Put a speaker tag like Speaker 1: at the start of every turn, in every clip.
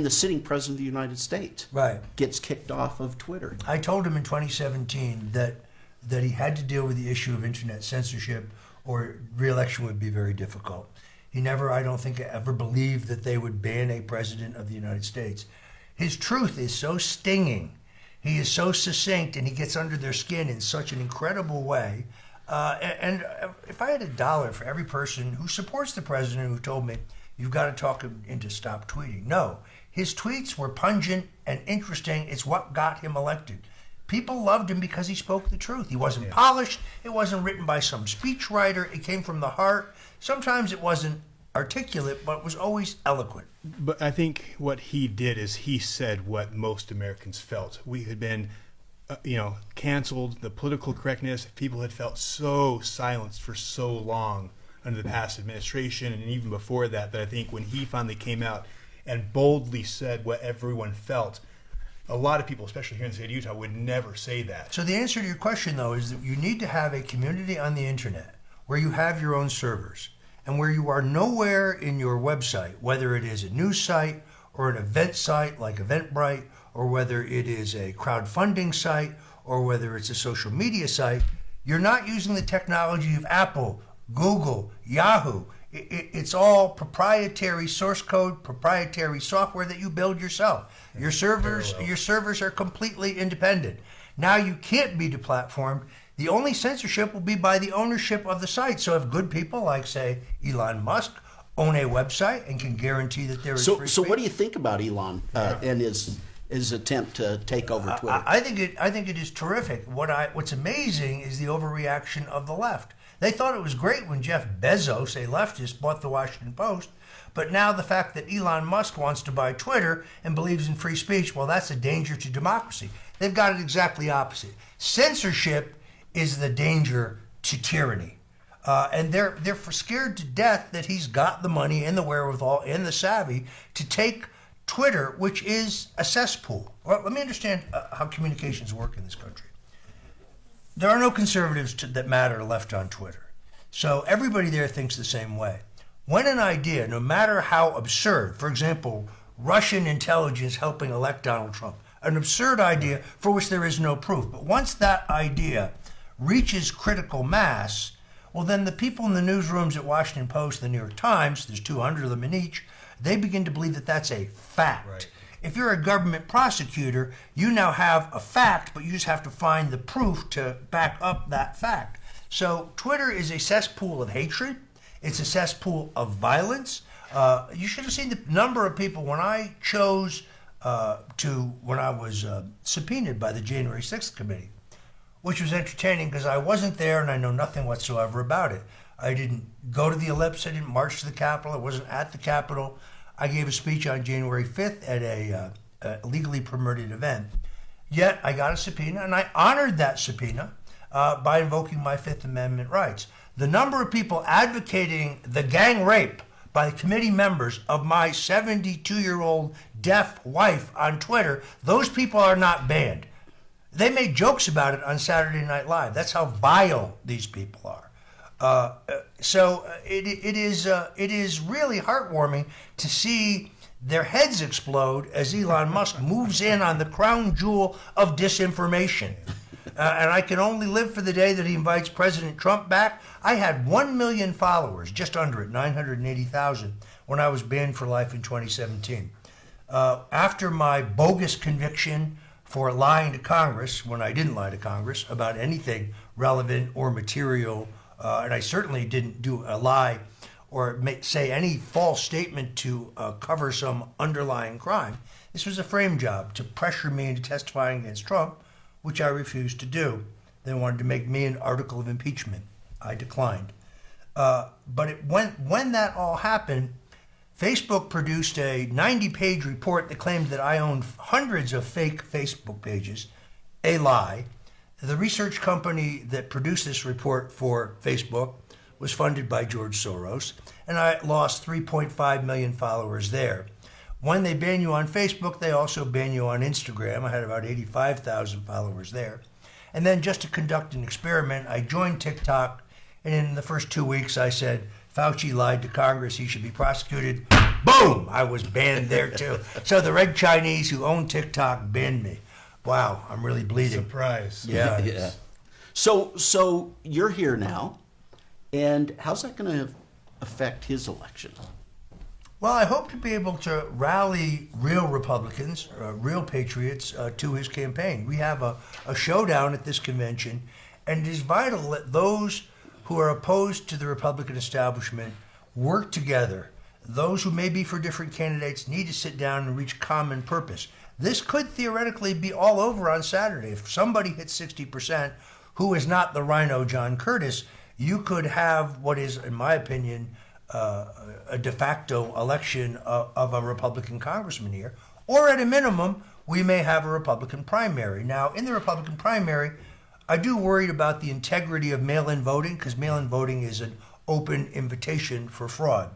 Speaker 1: and the sitting president of the United States gets kicked off of Twitter.
Speaker 2: I told him in 2017 that he had to deal with the issue of internet censorship or re-election would be very difficult. He never, I don't think, ever believed that they would ban a president of the United States. His truth is so stinging. He is so succinct, and he gets under their skin in such an incredible way. And if I had $1 for every person who supports the president who told me, you've got to talk him into stop tweeting. No, his tweets were pungent and interesting. It's what got him elected. People loved him because he spoke the truth. He wasn't polished. It wasn't written by some speechwriter. It came from the heart. Sometimes it wasn't articulate, but was always eloquent.
Speaker 3: But I think what he did is he said what most Americans felt. We had been, canceled. The political correctness. People had felt so silenced for so long under the past administration, and even before that, that I think when he finally came out and boldly said what everyone felt, a lot of people, especially here in the state of Utah, would never say that.
Speaker 2: So the answer to your question, though, is that you need to have a community on the internet where you have your own servers and where you are nowhere in your website, whether it is a news site or an event site like Eventbrite, or whether it is a crowdfunding site, or whether it's a social media site, you're not using the technology of Apple, Google, Yahoo. It's all proprietary source code, proprietary software that you build yourself. Your servers are completely independent. Now you can't be deplatformed. The only censorship will be by the ownership of the site. So if good people like, say, Elon Musk own a website and can guarantee that there is free speech.
Speaker 1: So what do you think about Elon and his attempt to take over Twitter?
Speaker 2: I think it is terrific. What's amazing is the overreaction of the left. They thought it was great when Jeff Bezos, a leftist, bought the Washington Post. But now the fact that Elon Musk wants to buy Twitter and believes in free speech, well, that's a danger to democracy. They've got it exactly opposite. Censorship is the danger to tyranny. And they're scared to death that he's got the money and the wherewithal and the savvy to take Twitter, which is a cesspool. Well, let me understand how communications work in this country. There are no conservatives that matter left on Twitter. So everybody there thinks the same way. When an idea, no matter how absurd, for example, Russian intelligence helping elect Donald Trump, an absurd idea for which there is no proof, but once that idea reaches critical mass, well, then the people in the newsrooms at Washington Post, the New York Times, there's 200 of them in each, they begin to believe that that's a fact.
Speaker 3: Right.
Speaker 2: If you're a government prosecutor, you now have a fact, but you just have to find the proof to back up that fact. So Twitter is a cesspool of hatred. It's a cesspool of violence. You should have seen the number of people when I chose when I was subpoenaed by the January 6th committee, which was entertaining because I wasn't there and I know nothing whatsoever about it. I didn't go to the ellipse. I didn't march to the Capitol. I wasn't at the Capitol. I gave a speech on January 5th at a legally permitted event. Yet I got a subpoena, and I honored that subpoena by invoking my Fifth Amendment rights. The number of people advocating the gang rape by the committee members of my 72-year-old deaf wife on Twitter, those people are not banned. They made jokes about it on Saturday Night Live. That's how vile these people are. So it is really heartwarming to see their heads explode as Elon Musk moves in on the crown jewel of disinformation. And I can only live for the day that he invites President Trump back. I had 1 million followers, just under it, 980,000, when I was banned for life in 2017. After my bogus conviction for lying to Congress, when I didn't lie to Congress about anything relevant or material, and I certainly didn't do a lie or say any false statement to cover some underlying crime. This was a frame job to pressure me into testifying against Trump, which I refused to do. They wanted to make me an article of impeachment. I declined. But when that all happened, Facebook produced a 90-page report that claimed that I owned hundreds of fake Facebook pages, a lie. The research company that produced this report for Facebook was funded by George Soros, and I lost 3.5 million followers there. When they ban you on Facebook, they also ban you on Instagram. I had about 85,000 followers there. And then just to conduct an experiment, I joined TikTok, and in the first 2 weeks I said, Fauci lied to Congress, he should be prosecuted. Boom! I was banned there too. So the red Chinese who own TikTok banned me. Wow, I'm really bleeding.
Speaker 3: Surprise.
Speaker 2: Yeah.
Speaker 1: Yeah. So you're here now, and how's that going to affect his election?
Speaker 2: Well, I hope to be able to rally real Republicans, real patriots, to his campaign. We have a showdown at this convention, and it is vital that those who are opposed to the Republican establishment work together. Those who may be for different candidates need to sit down and reach common purpose. This could theoretically be all over on Saturday. If somebody hits 60%, who is not the Rhino John Curtis, you could have what is, in my opinion, a de facto election of a Republican congressman here. Or at a minimum, we may have a Republican primary. Now, in the Republican primary, I do worry about the integrity of mail-in voting, because mail-in voting is an open invitation for fraud.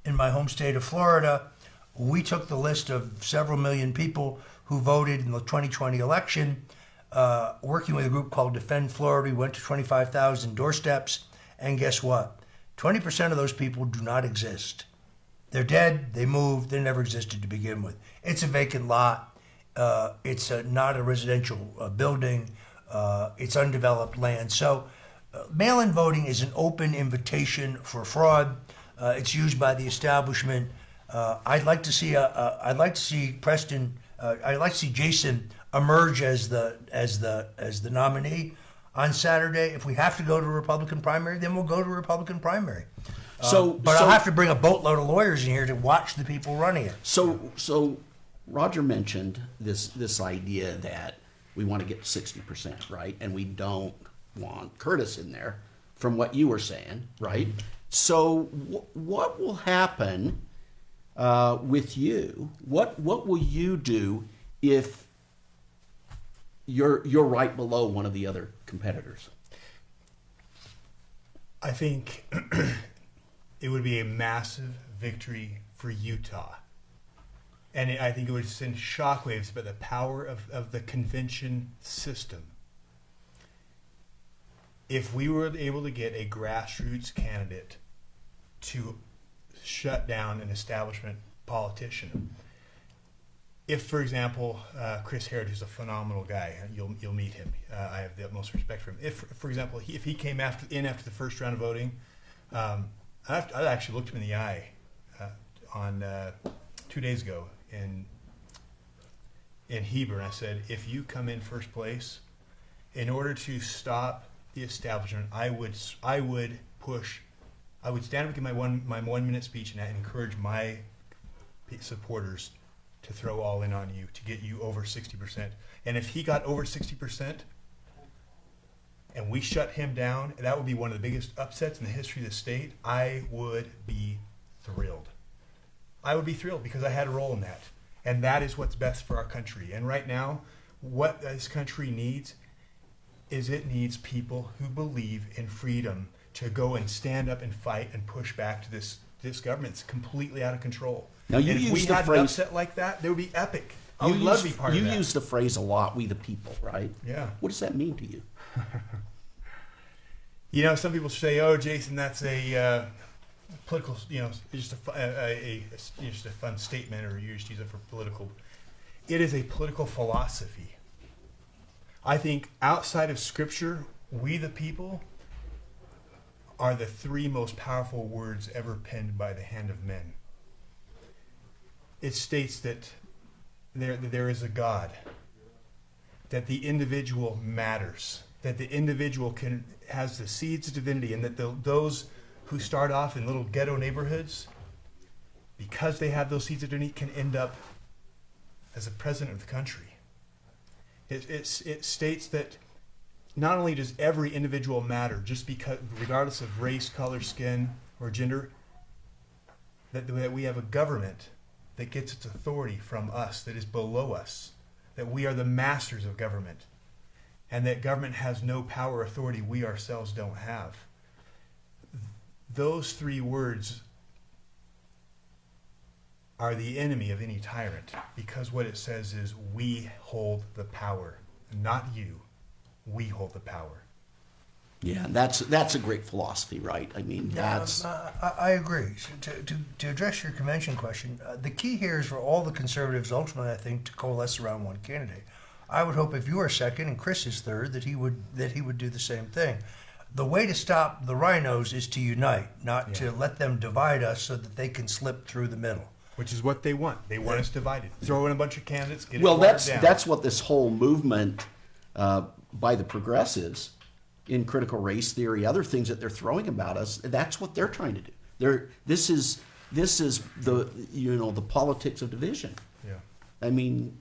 Speaker 2: In my home state of Florida, we took the list of several million people who voted in the 2020 election, working with a group called Defend Florida. We went to 25,000 doorsteps, and guess what? 20% of those people do not exist. They're dead, they moved, they never existed to begin with. It's a vacant lot. It's not a residential building. It's undeveloped land. So mail-in voting is an open invitation for fraud. It's used by the establishment. I'd like to see Preston. I'd like to see Jason emerge as the nominee on Saturday. If we have to go to a Republican primary, then we'll go to a Republican primary. But I'll have to bring a boatload of lawyers in here to watch the people running it.
Speaker 1: So Roger mentioned this idea that we want to get 60%, right? And we don't want Curtis in there, from what you were saying, right? So what will happen with you? What will you do if you're right below one of the other competitors?
Speaker 3: I think it would be a massive victory for Utah. And I think it would send shockwaves about the power of the convention system. If we were able to get a grassroots candidate to shut down an establishment politician, if, for example, Chris Herod, who's a phenomenal guy, you'll meet him. I have the utmost respect for him. If, for example, if he came after the first round of voting, I actually looked him in the eye on 2 days ago in Heber, and I said, if you come in first place, in order to stop the establishment, I would stand up and give my 1 minute speech and encourage my supporters to throw all in on you to get you over 60%. And if he got over 60% and we shut him down, that would be one of the biggest upsets in the history of the state. I would be thrilled. I would be thrilled because I had a role in that. And that is what's best for our country. And right now, what this country needs is it needs people who believe in freedom to go and stand up and fight and push back to this government. It's completely out of control.
Speaker 1: Now, you
Speaker 3: and if we
Speaker 1: use the
Speaker 3: had
Speaker 1: phrase,
Speaker 3: an upset like that, it would be epic. I would love to be part of that.
Speaker 1: You use the phrase a lot, we the people, right?
Speaker 3: Yeah.
Speaker 1: What does that mean to you?
Speaker 3: You know, some people say, "Oh, Jason, that's a political, just a fun statement, or you just use it for political." It is a political philosophy. I think outside of Scripture, we the people are the three most powerful words ever penned by the hand of men. It states that there is a God, that the individual matters, that the individual has the seeds of divinity, and that those who start off in little ghetto neighborhoods, because they have those seeds of divinity, can end up as the president of the country. It states that not only does every individual matter, just because, regardless of race, color, skin, or gender, that we have a government that gets its authority from us, that is below us, that we are the masters of government, and that government has no power or authority we ourselves don't have. Those three words are the enemy of any tyrant, because what it says is we hold the power, not you. We hold the power.
Speaker 1: Yeah, that's a great philosophy, right? I mean, that's
Speaker 2: I agree. So to address your convention question, the key here is for all the conservatives ultimately, I think, to coalesce around one candidate. I would hope if you are second and Chris is third, that he would do the same thing. The way to stop the rhinos is to unite, not to let them divide us so that they can slip through the middle.
Speaker 3: Which is what they want. They want us divided. Throw in a bunch of candidates, get it
Speaker 1: well,
Speaker 3: watered down.
Speaker 1: that's what this whole movement by the progressives in critical race theory, other things that they're throwing about us. That's what they're trying to do. This is the the politics of division.
Speaker 3: Yeah.
Speaker 1: I mean,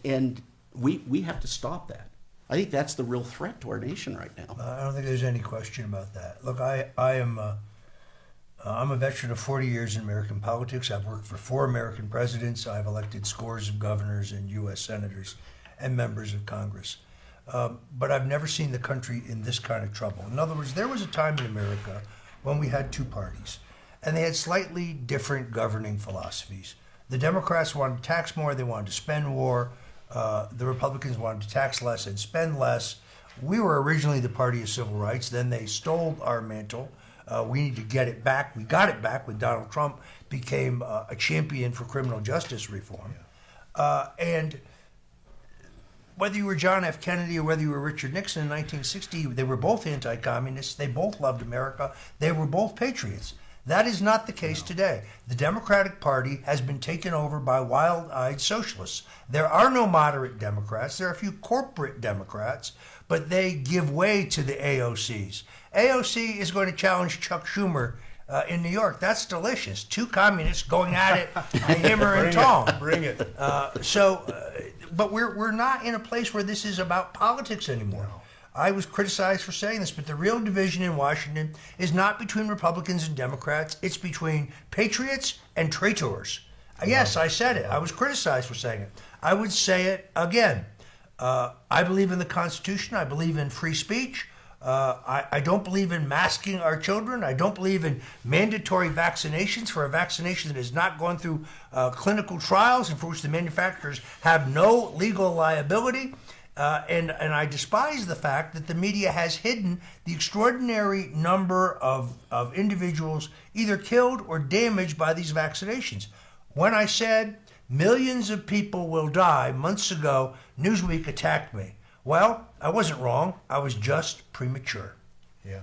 Speaker 1: and we have to stop that. I think that's the real threat to our nation right now.
Speaker 2: I don't think there's any question about that. Look, I'm a veteran of 40 years in American politics. I've worked for 4 American presidents. I've elected scores of governors and U.S. senators and members of Congress. But I've never seen the country in this kind of trouble. In other words, there was a time in America when we had 2 parties, and they had slightly different governing philosophies. The Democrats wanted to tax more, they wanted to spend more. The Republicans wanted to tax less and spend less. We were originally the party of civil rights. Then they stole our mantle. We need to get it back. We got it back when Donald Trump became a champion for criminal justice reform. And whether you were John F. Kennedy or whether you were Richard Nixon in 1960, they were both anti-communists. They both loved America. They were both patriots. That is not the case today. The Democratic Party has been taken over by wild-eyed socialists. There are no moderate Democrats. There are a few corporate Democrats, but they give way to the AOCs. AOC is going to challenge Chuck Schumer in New York. That's delicious. 2 communists going at it, hammer and tong.
Speaker 3: Bring it.
Speaker 2: But we're not in a place where this is about politics anymore.
Speaker 3: No.
Speaker 2: I was criticized for saying this, but the real division in Washington is not between Republicans and Democrats. It's between patriots and traitors. Yes, I said it. I was criticized for saying it. I would say it again. I believe in the Constitution. I believe in free speech. I don't believe in masking our children. I don't believe in mandatory vaccinations for a vaccination that has not gone through clinical trials and for which the manufacturers have no legal liability. And I despise the fact that the media has hidden the extraordinary number of individuals either killed or damaged by these vaccinations. When I said millions of people will die months ago, Newsweek attacked me. Well, I wasn't wrong. I was just premature.
Speaker 3: Yeah.